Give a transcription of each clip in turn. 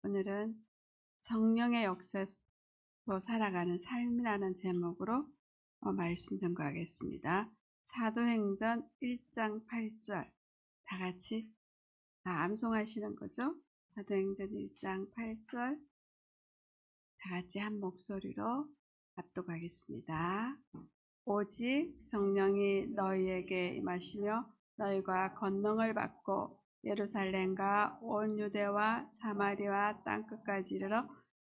오늘은 성령의 역사로 살아가는 삶이라는 제목으로 말씀 전가하겠습니다. 사도행전 1장 8절 다 같이 암송하시는 거죠? 사도행전 1장 8절 다 같이 한 목소리로 합독하겠습니다. 오직 성령이 너희에게 임하시며 너희가 권능을 받고 예루살렘과 온 유대와 사마리아 땅끝까지 이르러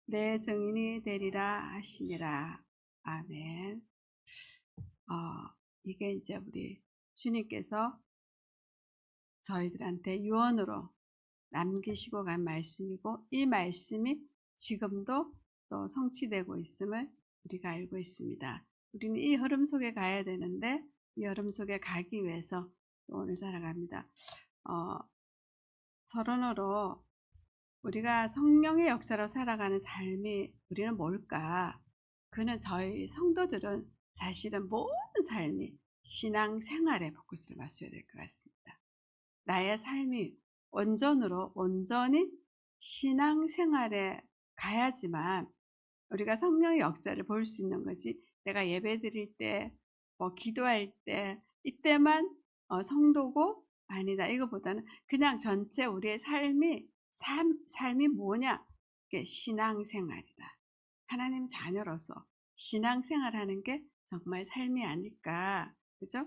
내 증인이 되리라 하시니라. 아멘. 이게 이제 우리 주님께서 저희들한테 유언으로 남기시고 간 말씀이고, 이 말씀이 지금도 또 성취되고 있음을 우리가 알고 있습니다. 우리는 이 흐름 속에 가야 되는데, 이 흐름 속에 가기 위해서 오늘 살아갑니다. 서론으로 우리가 성령의 역사로 살아가는 삶이 우리는 뭘까? 그는 저희 성도들은 사실은 모든 삶이 신앙생활에 포커스를 맞춰야 될 것 같습니다. 나의 삶이 온전히 신앙생활에 가야지만 우리가 성령의 역사를 볼 수 있는 거지. 내가 예배 드릴 때, 기도할 때, 이때만 성도고 아니다. 이거보다는 그냥 전체 우리의 삶이 뭐냐? 그게 신앙생활이다. 하나님 자녀로서 신앙생활하는 게 정말 삶이 아닐까. 그죠?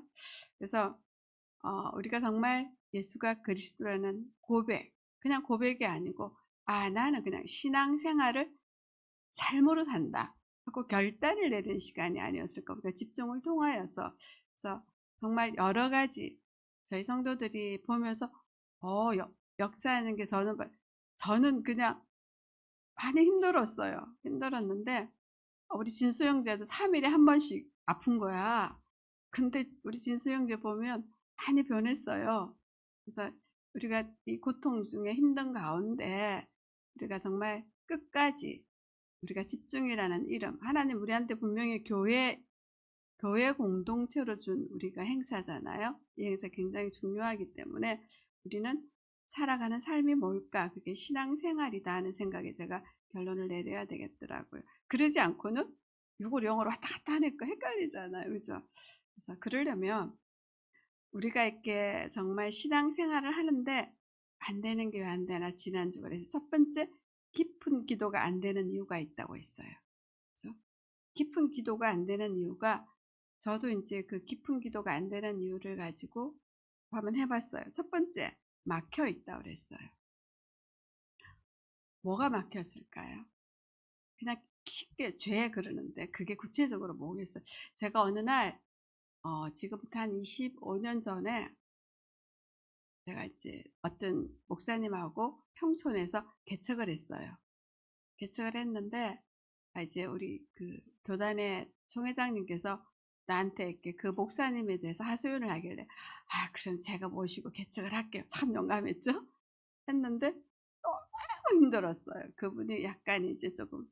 그래서 우리가 정말 예수가 그리스도라는 고백, 그냥 고백이 아니고, 나는 그냥 신앙생활을 삶으로 산다 하고 결단을 내리는 시간이 아니었을 겁니다. 집중을 통하여서. 그래서 정말 여러 가지 저희 성도들이 보면서 역사하는 게 저는 그냥 많이 힘들었는데 우리 진수 형제도 3일에 한 번씩 아픈 거야. 근데 우리 진수 형제 보면 많이 변했어요. 그래서 우리가 이 고통 중에 힘든 가운데 우리가 정말 끝까지 우리가 집중이라는 이름, 하나님 우리한테 분명히 교회 공동체로 준 우리가 행사잖아요. 이 행사 굉장히 중요하기 때문에 우리는 살아가는 삶이 뭘까? 그게 신앙생활이다 하는 생각에 제가 결론을 내려야 되겠더라고요. 그러지 않고는 육을 영어로 왔다 갔다 하니까 헷갈리잖아요. 그죠? 그래서 그러려면 우리가 이렇게 정말 신앙생활을 하는데 안 되는 게 왜 안 되나, 지난주 그래서 첫 번째, 깊은 기도가 안 되는 이유가 있다고 했어요. 그렇죠? 깊은 기도가 안 되는 이유가, 저도 이제 그 깊은 기도가 안 되는 이유를 가지고 한번 해봤어요. 첫 번째, 막혀 있다고 그랬어요. 뭐가 막혔을까요? 그냥 쉽게 죄 그러는데 그게 구체적으로 뭐겠어요? 제가 어느 날 지금부터 한 25년 전에 제가 이제 어떤 목사님하고 평촌에서 개척을 했어요. 개척을 했는데 이제 우리 그 교단의 총회장님께서 나한테 이렇게 그 목사님에 대해서 하소연을 하길래, 그럼 제가 모시고 개척을 할게요. 참 용감했죠? 했는데 너무 힘들었어요. 그분이 약간 이제 조금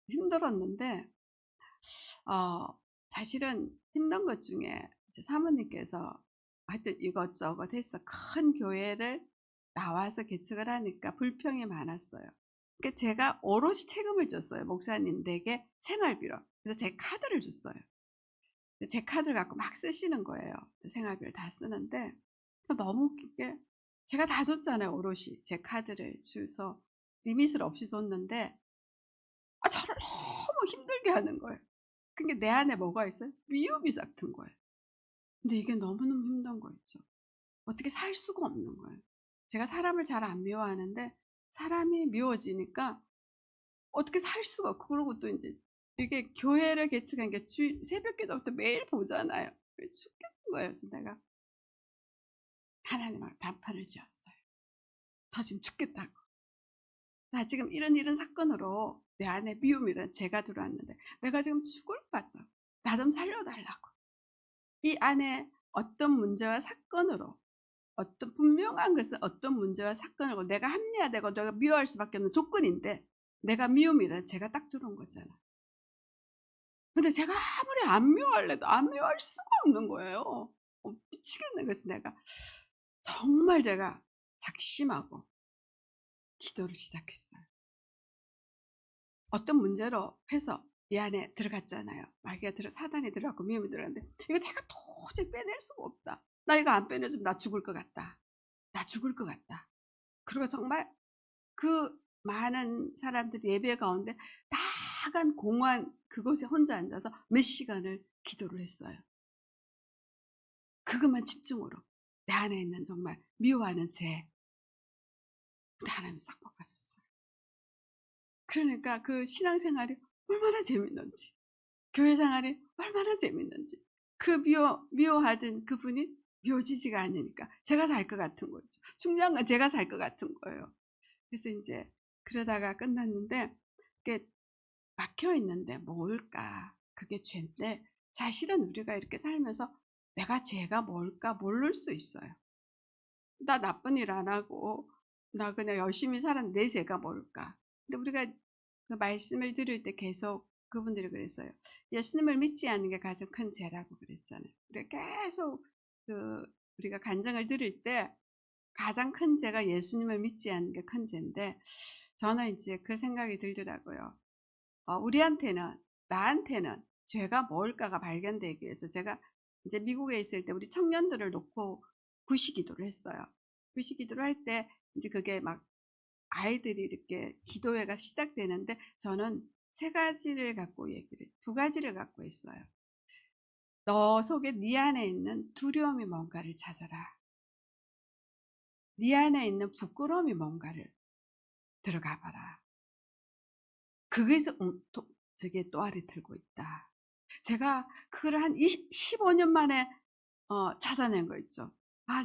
힘들었는데 사실은 힘든 것 중에 이제 사모님께서 하여튼 이것저것 해서 큰 교회를 나와서 개척을 하니까 불평이 많았어요. 그러니까 제가 오롯이 책임을 졌어요. 목사님에게 생활비로. 그래서 제 카드를 줬어요. 제 카드를 갖고 막 쓰시는 거예요. 생활비를 다 쓰는데 너무 웃긴 게, 제가 다 줬잖아요. 오롯이 제 카드를 주서 리밋을 없이 줬는데 저를 너무 힘들게 하는 거예요. 그게 내 안에 뭐가 있어요? 미움이 싹 든 거예요. 근데 이게 너무너무 힘든 거 있죠. 어떻게 살 수가 없는 거예요. 제가 사람을 잘 안 미워하는데 사람이 미워지니까 어떻게 살 수가 없고, 그러고 또 이제 이게 교회를 개척한 게 새벽 기도부터 매일 보잖아요. 죽겠는 거예요. 그래서 내가 하나님하고 단판을 지었어요. 저 지금 죽겠다고. 나 지금 이런 사건으로 내 안에 미움이란 죄가 들어왔는데 내가 지금 죽을 것 같다. 나 좀 살려달라고. 이 안에 어떤 문제와 사건으로, 어떤 분명한 것은 어떤 문제와 사건으로 내가 합리화되고 내가 미워할 수밖에 없는 조건인데, 내가 미움이란 제가 딱 들어온 거잖아. 근데 제가 아무리 안 미워할래도 안 미워할 수가 없는 거예요. 미치겠네. 그래서 내가 정말 제가 작심하고 기도를 시작했어요. 어떤 문제로 해서 이 안에 들어갔잖아요. 사단이 들어갔고 위험이 들어갔는데 이거 제가 도저히 빼낼 수가 없다. 나 이거 안 빼내주면 나 죽을 것 같다. 나 죽을 것 같다. 그리고 정말 그 많은 사람들이 예배 가운데 나간 공원 그곳에 혼자 앉아서 몇 시간을 기도를 했어요. 그것만 집중으로 내 안에 있는 정말 미워하는 죄 하나님 싹 바꿔줬어요. 그러니까 그 신앙생활이 얼마나 재밌는지, 교회 생활이 얼마나 재밌는지, 그 미워하던 그분이 미워지지가 않으니까 제가 살 것 같은 거죠. 중요한 건 제가 살 것 같은 거예요. 그래서 이제 그러다가 끝났는데 그게 막혀 있는데 뭘까? 그게 죄인데 사실은 우리가 이렇게 살면서 내가 죄가 뭘까 모를 수 있어요. 나 나쁜 일 안 하고 나 그냥 열심히 살았는데 내 죄가 뭘까? 근데 우리가 그 말씀을 들을 때 계속 그분들이 그랬어요. 예수님을 믿지 않는 게 가장 큰 죄라고 그랬잖아요. 우리가 계속 그 우리가 간증을 들을 때 가장 큰 죄가 예수님을 믿지 않는 게 큰 죄인데 저는 이제 그 생각이 들더라고요. 우리한테는 나한테는 죄가 뭘까가 발견되기 위해서 제가 이제 미국에 있을 때 우리 청년들을 놓고 구시기도를 했어요. 구시기도를 할 때 이제 그게 막 아이들이 이렇게 기도회가 시작되는데 저는 두 가지를 갖고 있어요. 너 속에 네 안에 있는 두려움이 뭔가를 찾아라. 네 안에 있는 부끄러움이 뭔가를 들어가 봐라. 그게서 저게 또아리 들고 있다. 제가 그걸 한 15년 만에 찾아낸 거 있죠.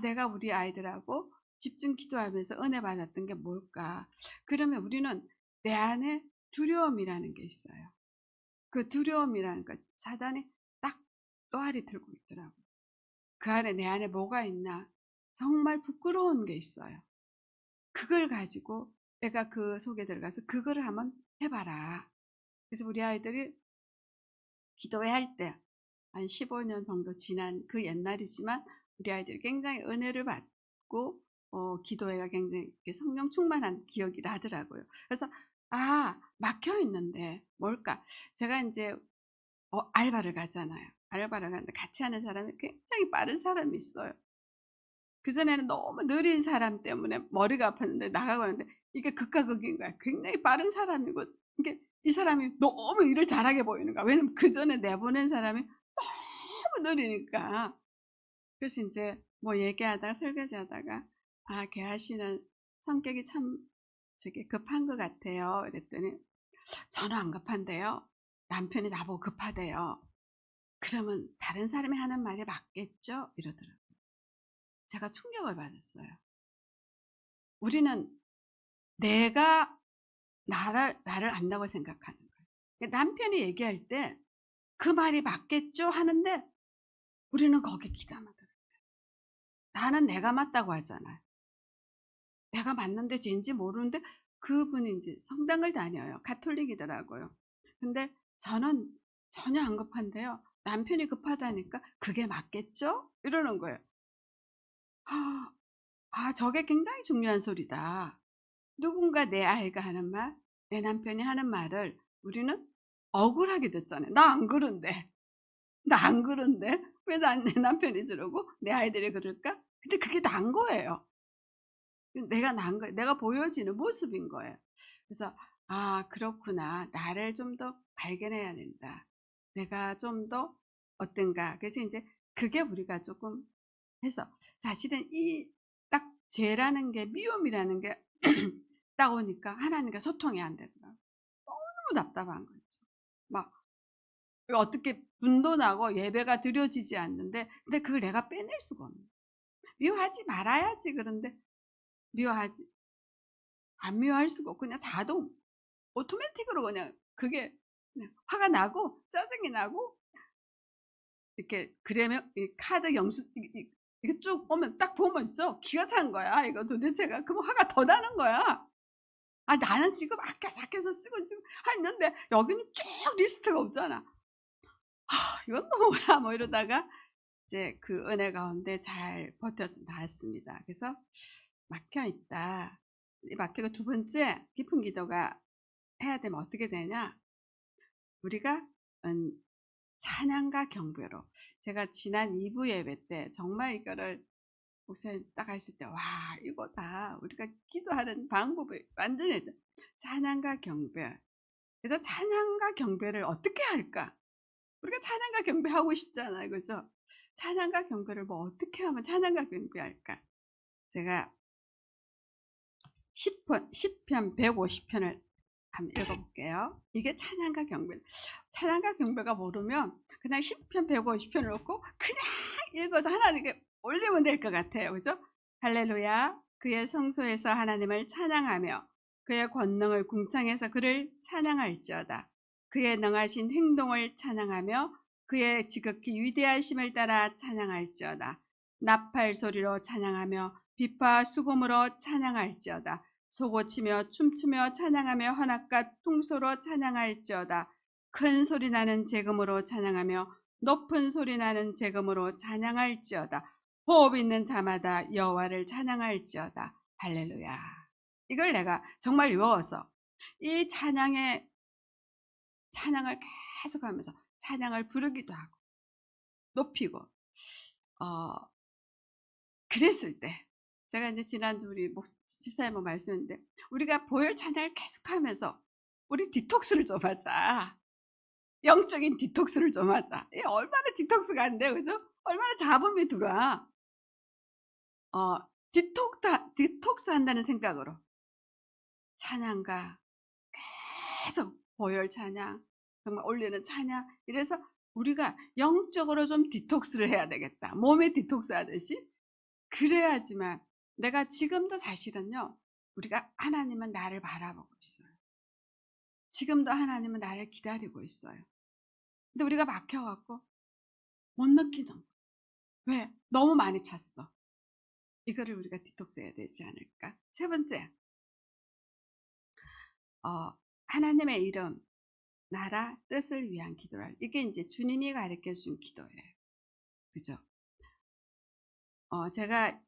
내가 우리 아이들하고 집중 기도하면서 은혜 받았던 게 뭘까? 그러면 우리는 내 안에 두려움이라는 게 있어요. 그 두려움이라는 거 사단이 딱 또아리 들고 있더라고요. 그 안에 내 안에 뭐가 있나? 정말 부끄러운 게 있어요. 그걸 가지고 내가 그 속에 들어가서 그거를 한번 해봐라. 그래서 우리 아이들이 기도회 할 때 한 15년 정도 지난 그 옛날이지만 우리 아이들이 굉장히 은혜를 받고 기도회가 굉장히 성령 충만한 기억이 나더라고요. 그래서 막혀 있는데 뭘까? 제가 이제 알바를 가잖아요. 알바를 가는데 같이 하는 사람이 굉장히 빠른 사람이 있어요. 그전에는 너무 느린 사람 때문에 머리가 아팠는데 나가고 하는데 이게 극과 극인 거야. 굉장히 빠른 사람이고 이게 이 사람이 너무 일을 잘하게 보이는 거야. 왜냐면 그전에 내보낸 사람이 너무 느리니까. 그래서 이제 뭐 얘기하다가 설거지하다가 걔 아씨는 성격이 참 급한 것 같아요. 그랬더니 저는 안 급한데요. 남편이 나보고 급하대요. 그러면 다른 사람이 하는 말이 맞겠죠? 이러더라고요. 제가 충격을 받았어요. 우리는 내가 나를 안다고 생각하는 거예요. 남편이 얘기할 때 그 말이 맞겠죠? 하는데 우리는 거기에 기담하더라고요. 나는 내가 맞다고 하잖아요. 내가 맞는데 죄인지 모르는데 그분이 이제 성당을 다녀요. 가톨릭이더라고요. 근데 저는 전혀 안 급한데요. 남편이 급하다니까 그게 맞겠죠? 이러는 거예요. 저게 굉장히 중요한 소리다. 누군가 내 아이가 하는 말, 내 남편이 하는 말을 우리는 억울하게 듣잖아요. 나 안 그런데. 나 안 그런데. 왜 내 남편이 저러고 내 아이들이 그럴까? 근데 그게 난 거예요. 내가 난 거예요. 내가 보여지는 모습인 거예요. 그래서 그렇구나. 나를 좀 더 발견해야 된다. 내가 좀 더 어떤가. 그래서 이제 그게 우리가 조금 해서 사실은 이 딱 죄라는 게 미움이라는 게 딱 오니까 하나님과 소통이 안 되더라고요. 너무 답답한 거죠. 막 어떻게 분도 나고 예배가 드려지지 않는데 근데 그걸 내가 빼낼 수가 없는 거예요. 미워하지 말아야지. 그런데 미워하지 안 미워할 수가 없고 그냥 자동 오토매틱으로 그냥 그게 그냥 화가 나고 짜증이 나고 이렇게 그러면 이 카드 영수 이게 쭉 오면 딱 보면 있어. 기가 찬 거야. 이거 도대체가. 그럼 화가 더 나는 거야. 나는 지금 아껴서 쓰고 지금 했는데 여기는 쭉 리스트가 없잖아. 이건 또 뭐야? 뭐 이러다가 이제 그 은혜 가운데 잘 버텨서 나왔습니다. 그래서 막혀 있다. 막히고 두 번째 깊은 기도가 해야 되면 어떻게 되냐? 우리가 찬양과 경배로, 제가 지난 2부 예배 때 정말 이거를 목사님 딱 하실 때, 와, 이거 다 우리가 기도하는 방법이 완전히 찬양과 경배. 그래서 찬양과 경배를 어떻게 할까? 우리가 찬양과 경배하고 싶잖아요. 그죠? 찬양과 경배를 뭐 어떻게 하면 찬양과 경배할까? 제가 10편 150편을 한번 읽어볼게요. 이게 찬양과 경배. 찬양과 경배가 모르면 그냥 10편 150편을 놓고 그냥 읽어서 하나님께 올리면 될 것 같아요. 그죠? 할렐루야. 그의 성소에서 하나님을 찬양하며 그의 권능을 궁창해서 그를 찬양할지어다. 그의 능하신 행동을 찬양하며 그의 지극히 위대하심을 따라 찬양할지어다. 나팔 소리로 찬양하며 비파 수금으로 찬양할지어다. 소고치며 춤추며 찬양하며 헌악과 통소로 찬양할지어다. 큰 소리 나는 재금으로 찬양하며 높은 소리 나는 재금으로 찬양할지어다. 호흡 있는 자마다 여호와를 찬양할지어다. 할렐루야. 이걸 내가 정말 외워서 이 찬양을 계속하면서 찬양을 부르기도 하고 높이고 그랬을 때, 제가 이제 지난주 우리 집사님 말씀했는데, 우리가 보혈 찬양을 계속하면서 우리 디톡스를 좀 하자. 영적인 디톡스를 좀 하자. 얼마나 디톡스가 안 돼, 그죠? 얼마나 잡음이 들어와. 디톡스 한다는 생각으로 찬양과 계속 보혈 찬양, 정말 올리는 찬양, 이래서 우리가 영적으로 좀 디톡스를 해야 되겠다. 몸에 디톡스 하듯이. 그래야지만 내가 지금도 사실은요, 우리가 하나님은 나를 바라보고 있어요. 지금도 하나님은 나를 기다리고 있어요. 근데 우리가 막혀갖고 못 느끼는 거예요. 왜? 너무 많이 찼어. 이거를 우리가 디톡스 해야 되지 않을까? 세 번째, 하나님의 이름, 나라, 뜻을 위한 기도를. 이게 이제 주님이 가르쳐 준 기도예요. 그죠? 제가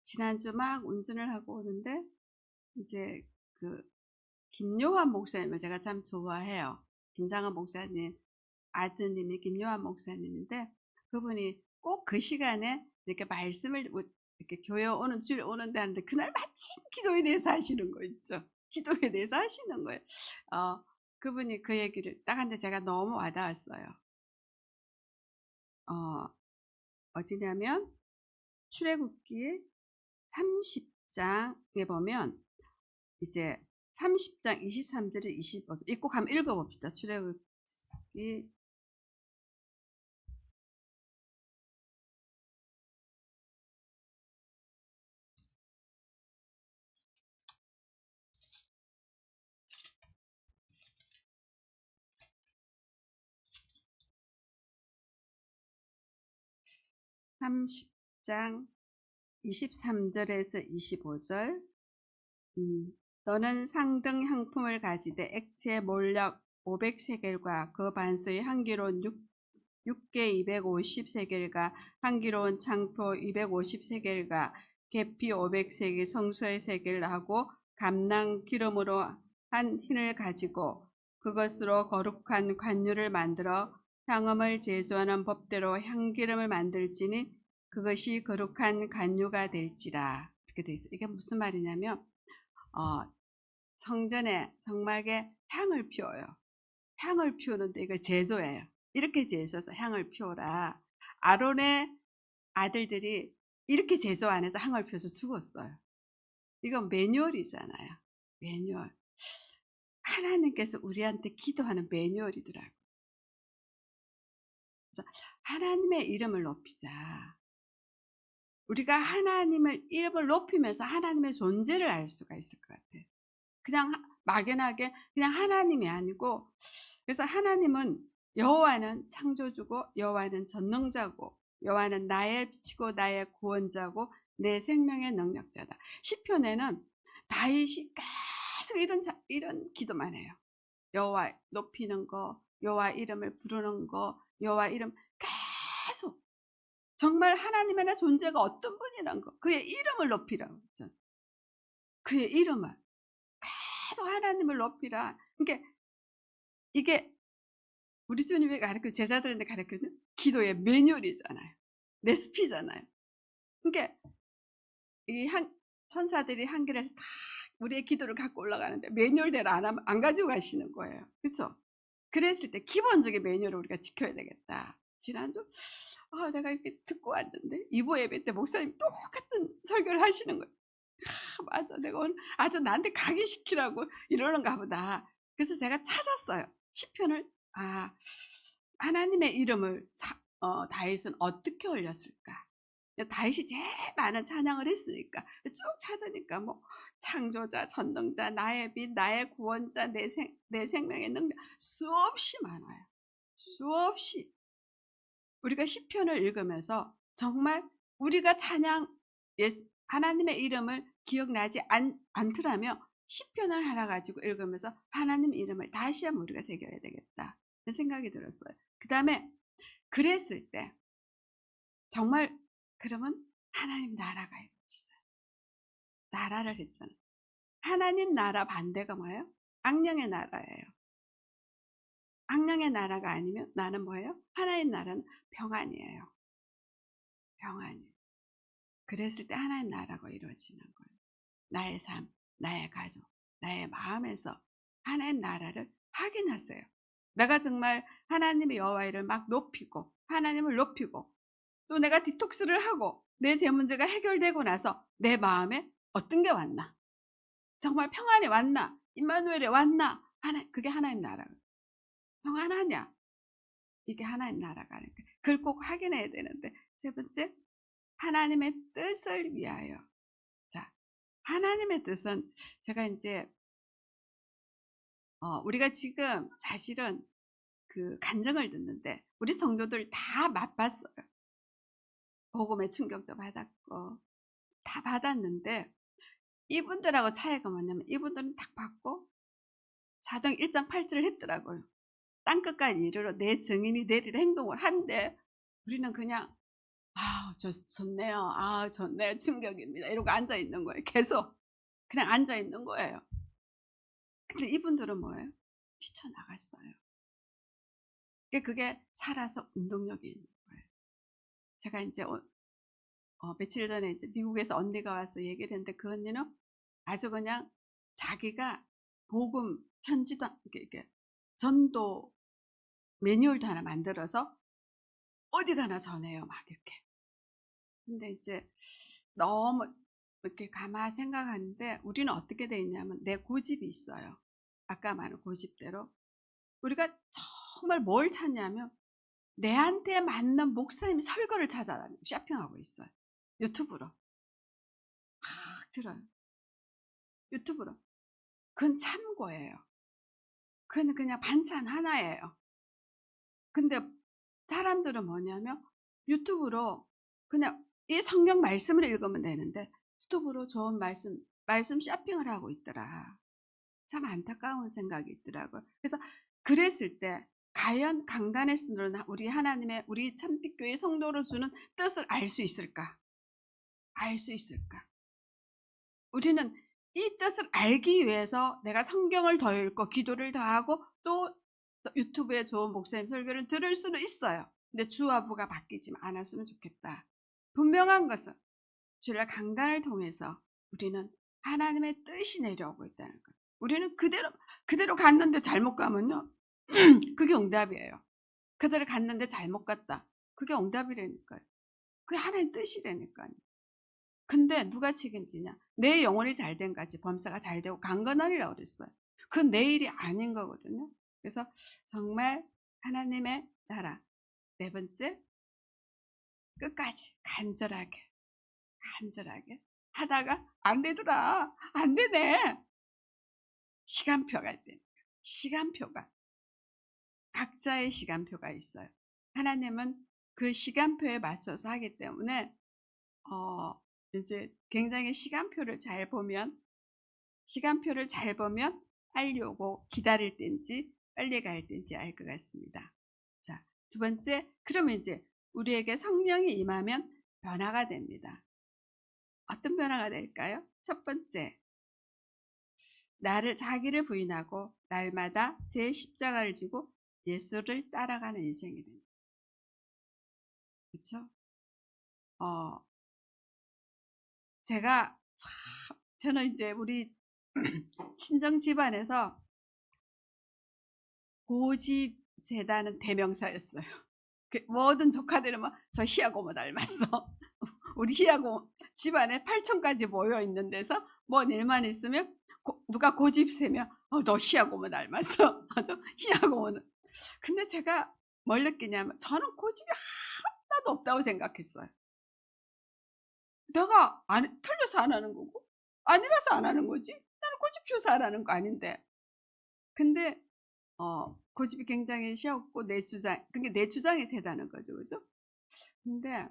지난주 막 운전을 하고 오는데, 이제 김요한 목사님을 제가 참 좋아해요. 김장한 목사님 아드님이 김요한 목사님인데, 그분이 꼭 그 시간에 이렇게 말씀을 이렇게 교회 오는 주일 오는데 하는데, 그날 마침 기도에 대해서 하시는 거 있죠. 기도에 대해서 하시는 거예요. 그분이 그 얘기를 딱 하는데 제가 너무 와닿았어요. 어디냐면 출애굽기 30장에 보면 이제 30장 23절에 25절 읽고 한번 읽어봅시다. 출애굽기 30장 23절에서 25절. 너는 상등 향품을 가지되 액체 몰력 500세겔과 그 반수의 한기로운 6개 250세겔과 한기로운 창포 250세겔과 계피 500세겔 성소의 세겔을 하고 감낭 기름으로 한 흰을 가지고 그것으로 거룩한 관유를 만들어 향음을 제조하는 법대로 향기름을 만들지니 그것이 거룩한 관유가 될지라. 이렇게 돼 있어요. 이게 무슨 말이냐면 성전에 정말게 향을 피워요. 향을 피우는데 이걸 제조해요. 이렇게 제조해서 향을 피워라. 아론의 아들들이 이렇게 제조 안 해서 향을 피워서 죽었어요. 이건 매뉴얼이잖아요. 매뉴얼. 하나님께서 우리한테 기도하는 매뉴얼이더라고요. 그래서 하나님의 이름을 높이자. 우리가 하나님의 이름을 높이면서 하나님의 존재를 알 수가 있을 것 같아요. 그냥 막연하게 그냥 하나님이 아니고, 그래서 하나님은 여호와는 창조주고 여호와는 전능자고 여호와는 나의 빛이고 나의 구원자고 내 생명의 능력자다. 시편에는 다윗이 계속 이런 기도만 해요. 여호와 높이는 거, 여호와 이름을 부르는 거, 여호와 이름 계속 정말 하나님의 존재가 어떤 분이란 거, 그의 이름을 높이라고 했죠. 그의 이름을 계속 하나님을 높이라. 그러니까 이게 우리 주님이 제자들한테 가르치는 기도의 매뉴얼이잖아요. 레시피잖아요. 그러니까 이 천사들이 한결에서 다 우리의 기도를 갖고 올라가는데 매뉴얼대로 안 가지고 가시는 거예요. 그렇죠? 그랬을 때 기본적인 매뉴얼을 우리가 지켜야 되겠다. 지난주 내가 이렇게 듣고 왔는데 2부 예배 때 목사님 똑같은 설교를 하시는 거예요. 맞아, 내가 오늘 아주 나한테 각인시키라고 이러는가 보다. 그래서 제가 찾았어요. 시편을. 하나님의 이름을 다윗은 어떻게 올렸을까? 다윗이 제일 많은 찬양을 했으니까 쭉 찾으니까 뭐 창조자, 전능자, 나의 빛, 나의 구원자, 내 생명의 능력, 수없이 많아요. 수없이. 우리가 시편을 읽으면서 정말 우리가 하나님의 이름을 기억나지 않더라면 시편을 하나 가지고 읽으면서 하나님 이름을 다시 한번 우리가 새겨야 되겠다 생각이 들었어요. 그 다음에 그랬을 때 정말 그러면 하나님 나라가 이루어지죠. 나라를 했잖아요. 하나님 나라 반대가 뭐예요? 악령의 나라예요. 악령의 나라가 아니면 나는 뭐예요? 하나님 나라는 평안이에요. 평안이에요. 그랬을 때 하나님 나라가 이루어지는 거예요. 나의 삶, 나의 가족, 나의 마음에서 하나님 나라를 확인하세요. 내가 정말 하나님의 여호와를 막 높이고 하나님을 높이고 또 내가 디톡스를 하고 내 제 문제가 해결되고 나서 내 마음에 어떤 게 왔나? 정말 평안이 왔나? 임마누엘이 왔나? 그게 하나님 나라. 평안하냐? 이게 하나님 나라가 아닐까. 그걸 꼭 확인해야 되는데 세 번째, 하나님의 뜻을 위하여. 자, 하나님의 뜻은 제가 이제 우리가 지금 사실은 그 간증을 듣는데 우리 성도들 다 맛봤어요. 복음의 충격도 받았고 다 받았는데 이분들하고 차이가 뭐냐면 이분들은 딱 받고 사도행 1장 8절을 했더라고요. 땅끝까지 이르러 내 증인이 되리라 행동을 한데 우리는 그냥 좋네요. 좋네요. 충격입니다. 이러고 앉아 있는 거예요. 계속 그냥 앉아 있는 거예요. 근데 이분들은 뭐예요? 뛰쳐나갔어요. 그게 살아서 운동력이 있는 거예요. 제가 이제 며칠 전에 이제 미국에서 언니가 와서 얘기를 했는데 그 언니는 아주 그냥 자기가 복음 편지도 이렇게 전도 매뉴얼도 하나 만들어서 어디 가나 전해요. 막 이렇게. 근데 이제 너무 이렇게 가만 생각하는데 우리는 어떻게 돼 있냐면 내 고집이 있어요. 아까 말한 고집대로 우리가 정말 뭘 찾냐면 내한테 맞는 목사님 설교를 찾아다니고 쇼핑하고 있어요. 유튜브로 막 들어요. 유튜브로. 그건 참고예요. 그건 그냥 반찬 하나예요. 근데 사람들은 뭐냐면 유튜브로 그냥 이 성경 말씀을 읽으면 되는데 유튜브로 좋은 말씀 쇼핑을 하고 있더라. 참 안타까운 생각이 있더라고요. 그래서 그랬을 때 과연 강단에서는 우리 참빛교회 성도로 주는 뜻을 알 수 있을까? 알 수 있을까? 우리는 이 뜻을 알기 위해서 내가 성경을 더 읽고 기도를 더 하고 또 유튜브에 좋은 목사님 설교를 들을 수는 있어요. 근데 주와부가 바뀌지 않았으면 좋겠다. 분명한 것은 주일날 강단을 통해서 우리는 하나님의 뜻이 내려오고 있다는 거예요. 우리는 그대로 갔는데 잘못 가면요. 그게 응답이에요. 그대로 갔는데 잘못 갔다. 그게 응답이라니까요. 그게 하나님의 뜻이라니까요. 근데 누가 책임지냐? 내 영혼이 잘된 거지. 범사가 잘되고 강건하리라고 그랬어요. 그건 내 일이 아닌 거거든요. 그래서 정말 하나님의 나라. 네 번째, 끝까지 간절하게 하다가 안 되더라. 안 되네. 시간표가 있대. 시간표가. 각자의 시간표가 있어요. 하나님은 그 시간표에 맞춰서 하기 때문에 이제 굉장히 시간표를 잘 보면 빨리 오고 기다릴 때인지 빨리 갈 때인지 알 것 같습니다. 자, 두 번째, 그러면 이제 우리에게 성령이 임하면 변화가 됩니다. 어떤 변화가 될까요? 첫 번째, 나를 자기를 부인하고 날마다 제 십자가를 지고 예수를 따라가는 인생이 됩니다. 그렇죠? 어, 제가 저는 이제 우리 친정 집안에서 고집 세다는 대명사였어요. 모든 조카들은 막 저 희야고모 닮았어. 우리 희야고모 집안에 8촌까지 모여 있는 데서 뭔 일만 있으면 누가 고집 세면 너 희야고모 닮았어. 맞아, 희야고모는. 근데 제가 뭘 느끼냐면 저는 고집이 하나도 없다고 생각했어요. 내가 틀려서 안 하는 거고 아니라서 안 하는 거지. 나는 고집 피워서 안 하는 거 아닌데. 근데 고집이 굉장히 쉬웠고 그게 내 주장이 세다는 거죠, 그죠? 근데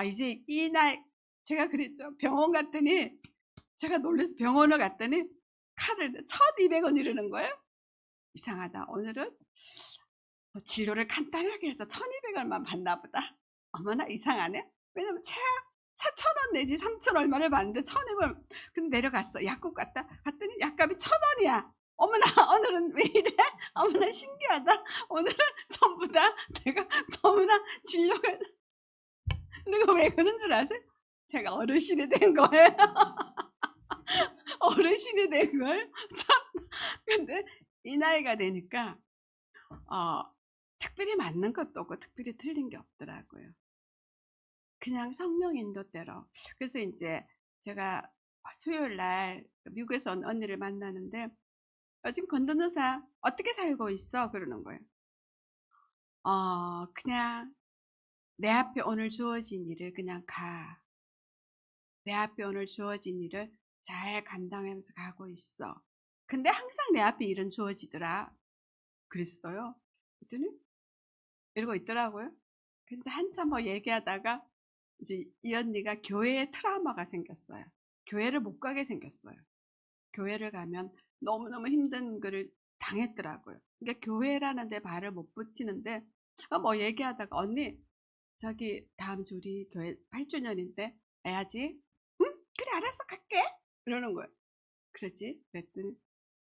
이제 이 나이 제가 그랬죠. 병원 갔더니 제가 놀라서 병원을 갔더니 카드를 1,200원 이러는 거예요. 이상하다. 오늘은 진료를 간단하게 해서 1,200원만 받나 보다. 어머나 이상하네. 왜냐면 최악 4,000원 내지 3,000 얼마를 받는데 1,200원. 근데 내려갔어. 약국 갔더니 약값이 1,000원이야. 어머나 오늘은 왜 이래? 어머나 신기하다. 오늘은 전부 다 내가 너무나 진료가 내가 왜 그런 줄 아세요? 제가 어르신이 된 거예요. 어르신이 된 걸. 참. 근데 이 나이가 되니까 특별히 맞는 것도 없고 특별히 틀린 게 없더라고요. 그냥 성령 인도대로. 그래서 이제 제가 수요일 날 미국에서 온 언니를 만나는데 지금 건너누사 어떻게 살고 있어? 그러는 거예요. 그냥 내 앞에 오늘 주어진 일을 그냥 가. 내 앞에 오늘 주어진 일을 잘 감당하면서 가고 있어. 근데 항상 내 앞에 일은 주어지더라. 그랬어요. 그랬더니 이러고 있더라고요. 그래서 한참 뭐 얘기하다가 이제 이 언니가 교회에 트라우마가 생겼어요. 교회를 못 가게 생겼어요. 교회를 가면 너무너무 힘든 거를 당했더라고요. 그러니까 교회라는 데 발을 못 붙이는데 뭐 얘기하다가 언니 저기 다음 주 우리 교회 8주년인데 가야지. 응? 그래 알았어 갈게. 이러는 거예요. 그러지? 그랬더니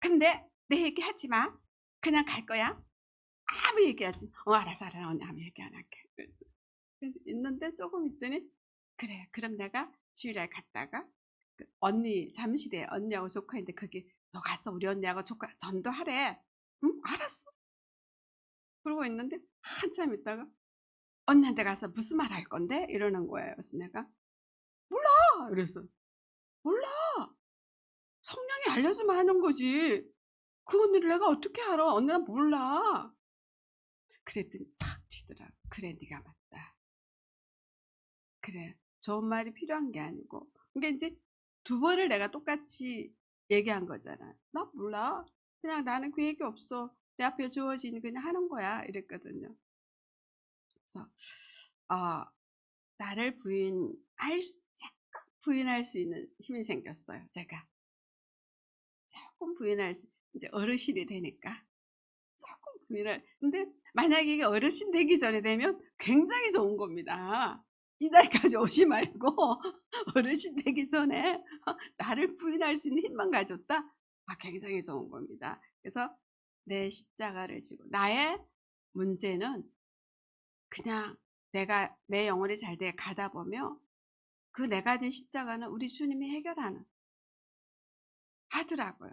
근데 내 얘기 하지 마. 그냥 갈 거야. 아무 얘기하지. 알았어 알았어 언니 아무 얘기 안 할게. 그래서 있는데 조금 있더니 그래 그럼 내가 주일날 갔다가 언니 잠실에 언니하고 조카인데 거기 너 가서 우리 언니하고 조카 전도하래. 응? 알았어. 그러고 있는데 한참 있다가 언니한테 가서 무슨 말 할 건데? 이러는 거예요. 그래서 내가 몰라. 이랬어. 몰라. 성령이 알려주면 하는 거지. 그 언니를 내가 어떻게 알아? 언니는 몰라. 그랬더니 탁 치더라. 그래 네가 맞다. 그래 좋은 말이 필요한 게 아니고 그러니까 이제 두 번을 내가 똑같이 얘기한 거잖아. 나 몰라. 그냥 나는 그 얘기 없어. 내 앞에 주어진 그냥 하는 거야. 이랬거든요. 그래서 나를 부인할 수 있는 힘이 생겼어요. 제가 조금 이제 어르신이 되니까 조금 근데 만약에 이게 어르신 되기 전에 되면 굉장히 좋은 겁니다. 이 나이까지 오지 말고 어르신 되기 전에 나를 부인할 수 있는 힘만 가졌다? 굉장히 좋은 겁니다. 그래서 내 십자가를 지고 나의 문제는 그냥 내가 내 영혼이 잘 돼 가다 보면 그 네 가지 십자가는 우리 주님이 하더라고요.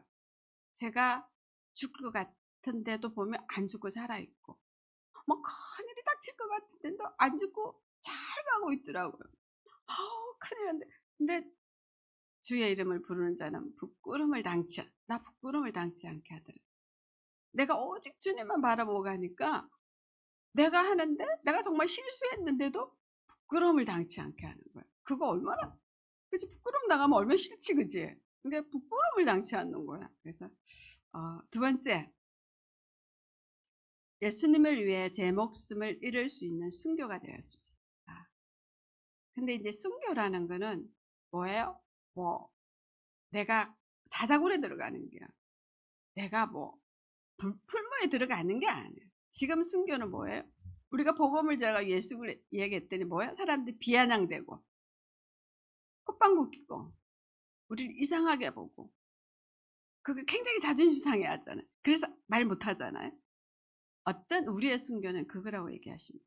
제가 죽을 것 같은데도 보면 안 죽고 살아있고 뭐 큰일이 닥칠 것 같은데도 안 죽고 잘 가고 있더라고요. 큰일 났는데 근데 주의 이름을 부르는 자는 나 부끄러움을 당치 않게 하더라. 내가 오직 주님만 바라보고 가니까 내가 하는데 내가 정말 실수했는데도 부끄러움을 당치 않게 하는 거야. 그거 얼마나 그치 부끄러움 당하면 얼마나 싫지 그지. 근데 부끄러움을 당치 않는 거야. 그래서 두 번째 예수님을 위해 제 목숨을 잃을 수 있는 순교가 되었을 수 있다. 근데 이제 순교라는 거는 뭐예요? 내가 사자굴에 들어가는 게야. 내가 풀무에 들어가는 게 아니야. 지금 순교는 뭐예요? 우리가 복음을 제가 예수를 얘기했더니 뭐야? 사람들이 비아냥대고 콧방귀 끼고 우리를 이상하게 보고 그게 굉장히 자존심 상해하잖아요. 그래서 말 못하잖아요. 어떤 우리의 순교는 그거라고 얘기하십니다.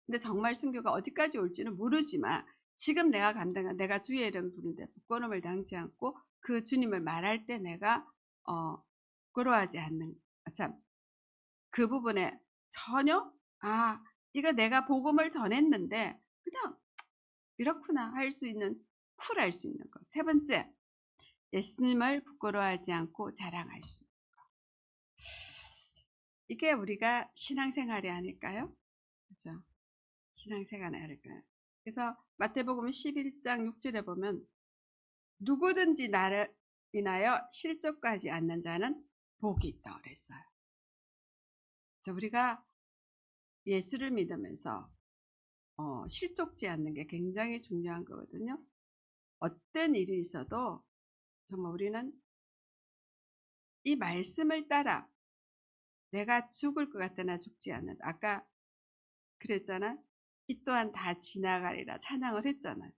근데 정말 순교가 어디까지 올지는 모르지만 지금 내가 감당한 내가 주의 이름 부르는데 부끄러움을 당치 않고 그 주님을 말할 때 내가 부끄러워하지 않는 참 그 부분에 전혀 이거 내가 복음을 전했는데 그냥 이렇구나 할 수 있는 쿨할 수 있는 것. 세 번째, 예수님을 부끄러워하지 않고 자랑할 수 있는 것. 이게 우리가 신앙생활이 아닐까요? 그렇죠? 신앙생활이 아닐까요? 그래서 마태복음 11장 6절에 보면 누구든지 나를 인하여 실족하지 않는 자는 복이 있다고 그랬어요. 그래서 우리가 예수를 믿으면서 실족지 않는 게 굉장히 중요한 거거든요. 어떤 일이 있어도 정말 우리는 이 말씀을 따라 내가 죽을 것 같으나 죽지 않는다. 아까 그랬잖아. 이 또한 다 지나가리라 찬양을 했잖아요.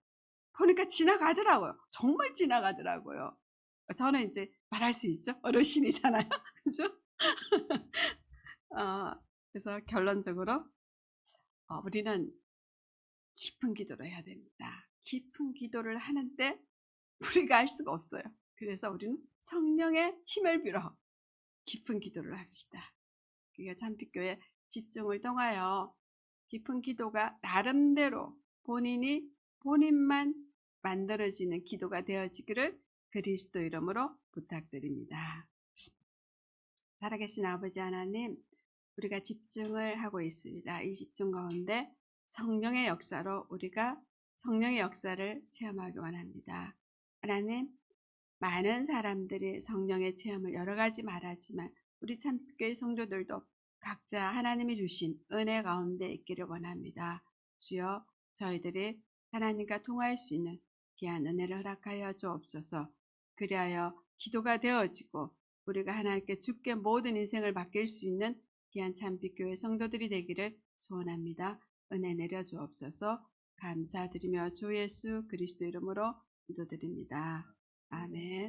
보니까 지나가더라고요. 정말 지나가더라고요. 저는 이제 말할 수 있죠. 어르신이잖아요. 그죠? 그래서 결론적으로 우리는 깊은 기도를 해야 됩니다. 깊은 기도를 하는데 우리가 알 수가 없어요. 그래서 우리는 성령의 힘을 빌어 깊은 기도를 합시다. 그게 참빛교회 집중을 통하여 깊은 기도가 나름대로 본인만 만들어지는 기도가 되어지기를 그리스도 이름으로 부탁드립니다. 살아계신 아버지 하나님, 우리가 집중을 하고 있습니다. 이 집중 가운데 성령의 역사로 우리가 성령의 역사를 체험하기 원합니다. 하나님, 많은 사람들이 성령의 체험을 여러 가지 말하지만 우리 참교회 성도들도 각자 하나님이 주신 은혜 가운데 있기를 원합니다. 주여, 저희들이 하나님과 통할 수 있는 귀한 은혜를 허락하여 주옵소서. 그리하여 기도가 되어지고 우리가 하나님께 주께 모든 인생을 맡길 수 있는 귀한 참빛교회 성도들이 되기를 소원합니다. 은혜 내려 주옵소서. 감사드리며 주 예수 그리스도 이름으로 기도드립니다. 아멘.